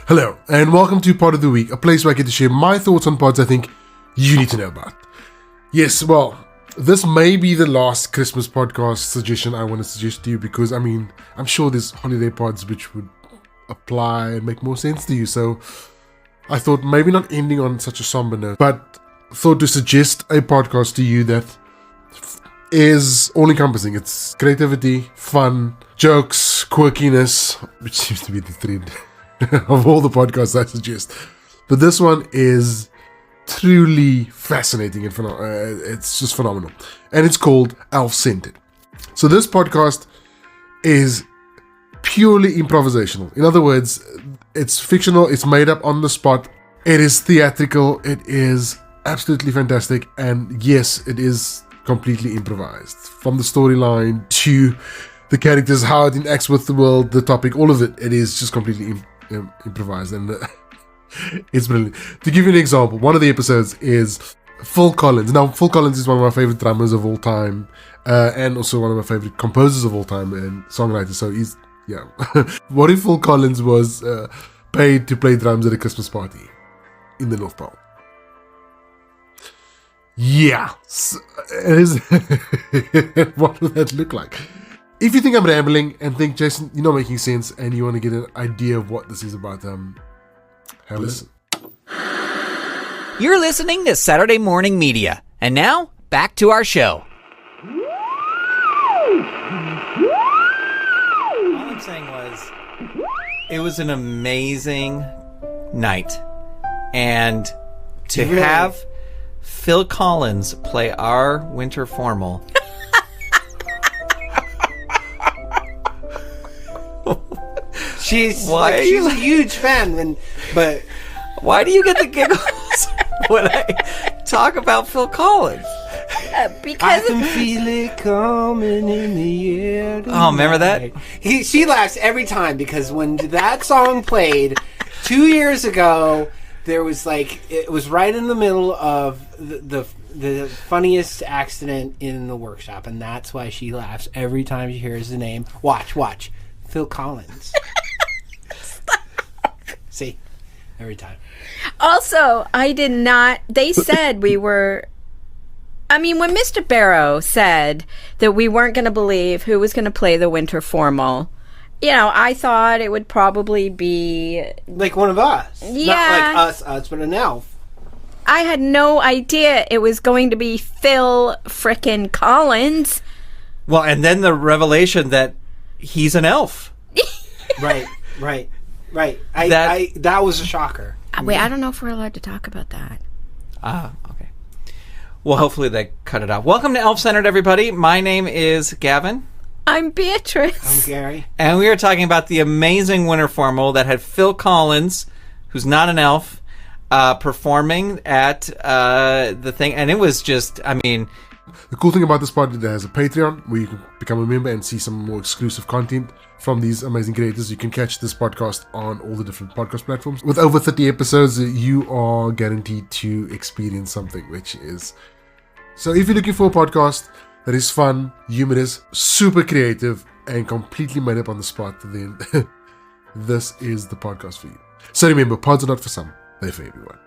Hello, and welcome to Pod of the Week, a place where I get to share my thoughts on pods I think you need to know about. Yes, well, this may be the last Christmas podcast suggestion I want to suggest to you because, I'm sure there's holiday pods which would apply and make more sense to you, so I thought maybe not ending on such a somber note, but thought to suggest a podcast to you that is all-encompassing. It's creativity, fun, jokes, quirkiness, which seems to be the thread of all the podcasts I suggest. But this one is truly fascinating and it's just phenomenal. And it's called Elf-Centered. So this podcast is purely improvisational. In other words, it's fictional, it's made up on the spot, it is theatrical, it is absolutely fantastic, and yes, it is completely improvised. From the storyline to the characters, how it interacts with the world, the topic, all of it is just completely improvised, and it's brilliant. To give you an example, one of the episodes is Phil Collins. Now, Phil Collins is one of my favorite drummers of all time, and also one of my favorite composers of all time and songwriters. So he's, yeah. What if Phil Collins was paid to play drums at a Christmas party in the North Pole? Yeah, it is. What would that look like? If you think I'm rambling and think, Jason, you're not making sense, and you want to get an idea of what this is about, have a listen. You're listening to Saturday Morning Media. And now, back to our show. All I'm saying was, it was an amazing night. And to have Phil Collins play our winter formal... She's a huge fan, but why do you get the giggles when I talk about Phil Collins? Because I can feel it coming in the air tonight. Oh, remember that? She laughs every time because when that song played 2 years ago, there was it was right in the middle of the funniest accident in the workshop, and that's why she laughs every time she hears the name. Watch, Phil Collins. See, every time. Also, I did not. They said we were. When Mr. Barrow said that we weren't going to believe who was going to play the winter formal, I thought it would probably be like one of us. Yeah, not like us, but an elf. I had no idea it was going to be Phil frickin' Collins. Well, and then the revelation that he's an elf. Right. That was a shocker. Wait, I don't know if we're allowed to talk about that. Okay. Well, hopefully they cut it out. Welcome to Elf-Centered, everybody. My name is Gavin. I'm Beatrice. I'm Gary. And we are talking about the amazing winter formal that had Phil Collins, who's not an elf, performing at the thing. And it was just, The cool thing about this pod is it has a Patreon where you can become a member and see some more exclusive content from these amazing creators. You can catch this podcast on all the different podcast platforms. With over 30 episodes, you are guaranteed to experience something, which is... So if you're looking for a podcast that is fun, humorous, super creative, and completely made up on the spot, then this is the podcast for you. So remember, pods are not for some, they're for everyone.